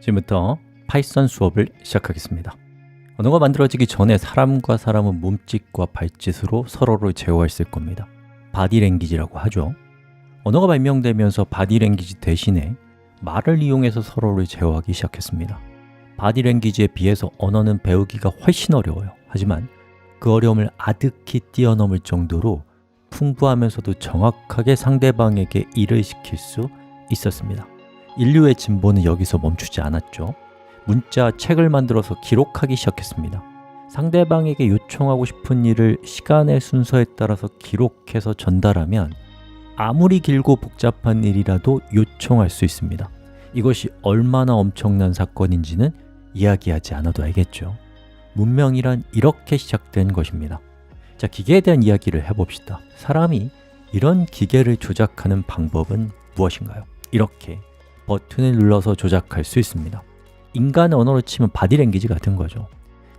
지금부터 파이썬 수업을 시작하겠습니다. 언어가 만들어지기 전에 사람과 사람은 몸짓과 발짓으로 서로를 제어했을 겁니다. 바디랭귀지라고 하죠. 언어가 발명되면서 바디랭귀지 대신에 말을 이용해서 서로를 제어하기 시작했습니다. 바디랭귀지에 비해서 언어는 배우기가 훨씬 어려워요. 하지만 그 어려움을 아득히 뛰어넘을 정도로 풍부하면서도 정확하게 상대방에게 일을 시킬 수 있었습니다. 인류의 진보는 여기서 멈추지 않았죠. 문자, 책을 만들어서 기록하기 시작했습니다. 상대방에게 요청하고 싶은 일을 시간의 순서에 따라서 기록해서 전달하면 아무리 길고 복잡한 일이라도 요청할 수 있습니다. 이것이 얼마나 엄청난 사건인지는 이야기하지 않아도 알겠죠. 문명이란 이렇게 시작된 것입니다. 자, 기계에 대한 이야기를 해봅시다. 사람이 이런 기계를 조작하는 방법은 무엇인가요? 이렇게 버튼을 눌러서 조작할 수 있습니다. 인간의 언어로 치면 바디랭귀지 같은 거죠.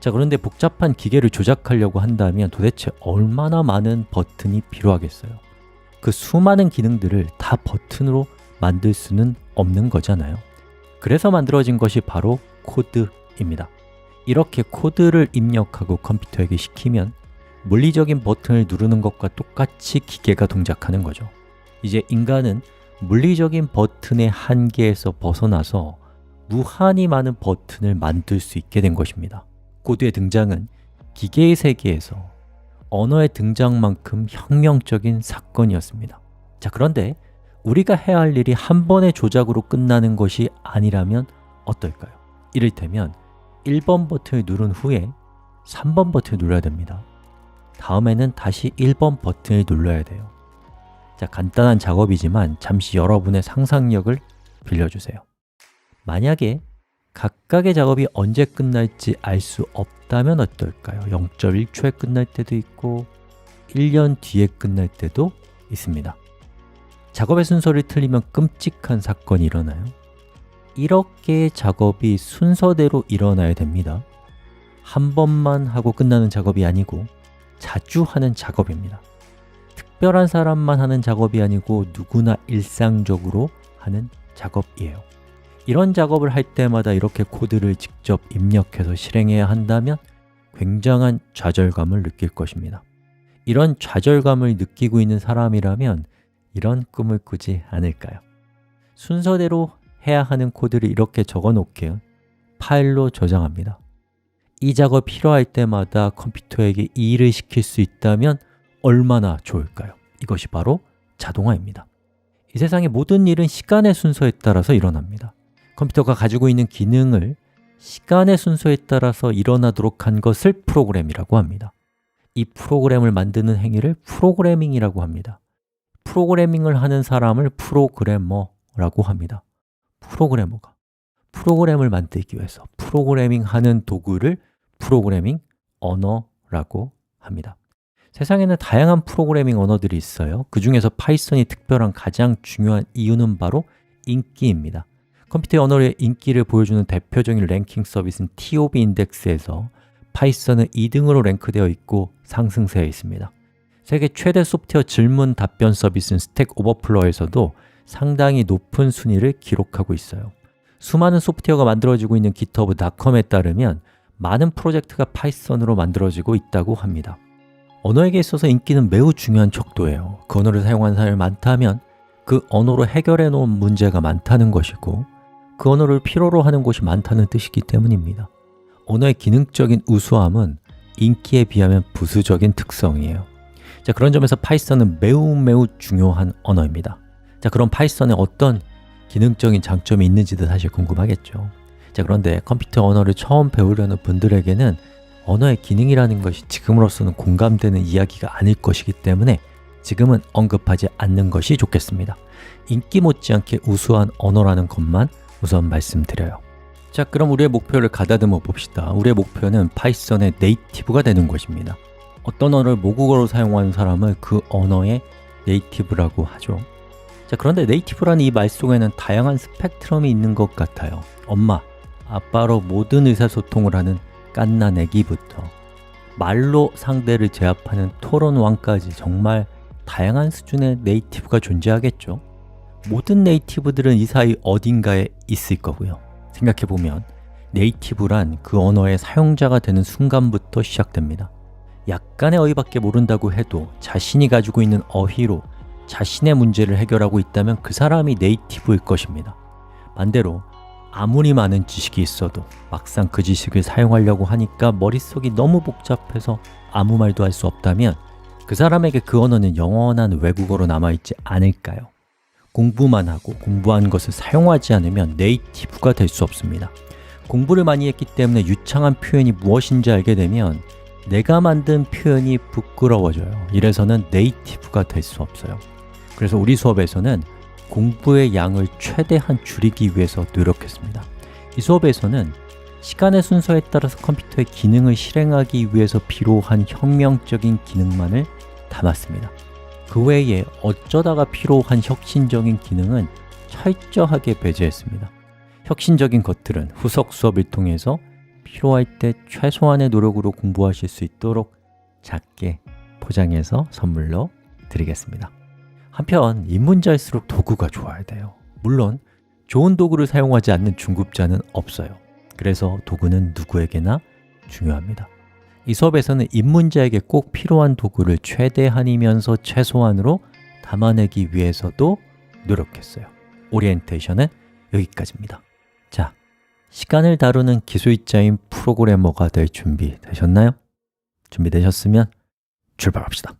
자, 그런데 복잡한 기계를 조작하려고 한다면 도대체 얼마나 많은 버튼이 필요하겠어요? 그 수많은 기능들을 다 버튼으로 만들 수는 없는 거잖아요. 그래서 만들어진 것이 바로 코드입니다. 이렇게 코드를 입력하고 컴퓨터에게 시키면 물리적인 버튼을 누르는 것과 똑같이 기계가 동작하는 거죠. 이제 인간은 물리적인 버튼의 한계에서 벗어나서 무한히 많은 버튼을 만들 수 있게 된 것입니다. 코드의 등장은 기계의 세계에서 언어의 등장만큼 혁명적인 사건이었습니다. 자, 그런데 우리가 해야 할 일이 한 번의 조작으로 끝나는 것이 아니라면 어떨까요? 이를테면 1번 버튼을 누른 후에 3번 버튼을 눌러야 됩니다. 다음에는 다시 1번 버튼을 눌러야 돼요. 자, 간단한 작업이지만 잠시 여러분의 상상력을 빌려주세요. 만약에 각각의 작업이 언제 끝날지 알 수 없다면 어떨까요? 0.1초에 끝날 때도 있고 1년 뒤에 끝날 때도 있습니다. 작업의 순서를 틀리면 끔찍한 사건이 일어나요. 이렇게 작업이 순서대로 일어나야 됩니다. 한 번만 하고 끝나는 작업이 아니고 자주 하는 작업입니다. 특별한 사람만 하는 작업이 아니고 누구나 일상적으로 하는 작업이에요. 이런 작업을 할 때마다 이렇게 코드를 직접 입력해서 실행해야 한다면 굉장한 좌절감을 느낄 것입니다. 이런 좌절감을 느끼고 있는 사람이라면 이런 꿈을 꾸지 않을까요? 순서대로 해야 하는 코드를 이렇게 적어 놓게 파일로 저장합니다. 이 작업 필요할 때마다 컴퓨터에게 이 일을 시킬 수 있다면 얼마나 좋을까요? 이것이 바로 자동화입니다. 이 세상의 모든 일은 시간의 순서에 따라서 일어납니다. 컴퓨터가 가지고 있는 기능을 시간의 순서에 따라서 일어나도록 한 것을 프로그램이라고 합니다. 이 프로그램을 만드는 행위를 프로그래밍이라고 합니다. 프로그래밍을 하는 사람을 프로그래머라고 합니다. 프로그래머가 프로그램을 만들기 위해서 프로그래밍 하는 도구를 프로그래밍 언어라고 합니다. 세상에는 다양한 프로그래밍 언어들이 있어요. 그 중에서 파이썬이 특별한 가장 중요한 이유는 바로 인기입니다. 컴퓨터 언어의 인기를 보여주는 대표적인 랭킹 서비스는 TOB 인덱스에서 파이썬은 2등으로 랭크되어 있고 상승세에 있습니다. 세계 최대 소프트웨어 질문 답변 서비스는 스택 오버플로어에서도 상당히 높은 순위를 기록하고 있어요. 수많은 소프트웨어가 만들어지고 있는 github.com에 따르면 많은 프로젝트가 파이썬으로 만들어지고 있다고 합니다. 언어에게 있어서 인기는 매우 중요한 척도예요. 그 언어를 사용하는 사람이 많다면 그 언어로 해결해 놓은 문제가 많다는 것이고 그 언어를 필요로 하는 곳이 많다는 뜻이기 때문입니다. 언어의 기능적인 우수함은 인기에 비하면 부수적인 특성이에요. 자, 그런 점에서 파이썬은 매우 중요한 언어입니다. 자, 그럼 파이썬에 어떤 기능적인 장점이 있는지도 사실 궁금하겠죠. 자, 그런데 컴퓨터 언어를 처음 배우려는 분들에게는 언어의 기능이라는 것이 지금으로서는 공감되는 이야기가 아닐 것이기 때문에 지금은 언급하지 않는 것이 좋겠습니다. 인기 못지않게 우수한 언어라는 것만 우선 말씀드려요. 자, 그럼 우리의 목표를 가다듬어 봅시다. 우리의 목표는 파이썬의 네이티브가 되는 것입니다. 어떤 언어를 모국어로 사용하는 사람을 그 언어의 네이티브라고 하죠. 자, 그런데 네이티브라는 이 말 속에는 다양한 스펙트럼이 있는 것 같아요. 엄마, 아빠로 모든 의사소통을 하는 갓난아기부터 말로 상대를 제압하는 토론왕까지 정말 다양한 수준의 네이티브가 존재하겠죠. 모든 네이티브들은 이 사이 어딘가에 있을 거고요. 생각해보면 네이티브란 그 언어의 사용자가 되는 순간부터 시작됩니다. 약간의 어휘밖에 모른다고 해도 자신이 가지고 있는 어휘로 자신의 문제를 해결하고 있다면 그 사람이 네이티브일 것입니다. 반대로 아무리 많은 지식이 있어도 막상 그 지식을 사용하려고 하니까 머릿속이 너무 복잡해서 아무 말도 할 수 없다면 그 사람에게 그 언어는 영원한 외국어로 남아있지 않을까요? 공부만 하고 공부한 것을 사용하지 않으면 네이티브가 될 수 없습니다. 공부를 많이 했기 때문에 유창한 표현이 무엇인지 알게 되면 내가 만든 표현이 부끄러워져요. 이래서는 네이티브가 될 수 없어요. 그래서 우리 수업에서는 공부의 양을 최대한 줄이기 위해서 노력했습니다. 이 수업에서는 시간의 순서에 따라서 컴퓨터의 기능을 실행하기 위해서 필요한 혁명적인 기능만을 담았습니다. 그 외에 어쩌다가 필요한 혁신적인 기능은 철저하게 배제했습니다. 혁신적인 것들은 후속 수업을 통해서 필요할 때 최소한의 노력으로 공부하실 수 있도록 작게 포장해서 선물로 드리겠습니다. 한편 입문자일수록 도구가 좋아야 돼요. 물론 좋은 도구를 사용하지 않는 중급자는 없어요. 그래서 도구는 누구에게나 중요합니다. 이 수업에서는 입문자에게 꼭 필요한 도구를 최대한이면서 최소한으로 담아내기 위해서도 노력했어요. 오리엔테이션은 여기까지입니다. 자, 시간을 다루는 기술자인 프로그래머가 될 준비 되셨나요? 준비되셨으면 출발합시다.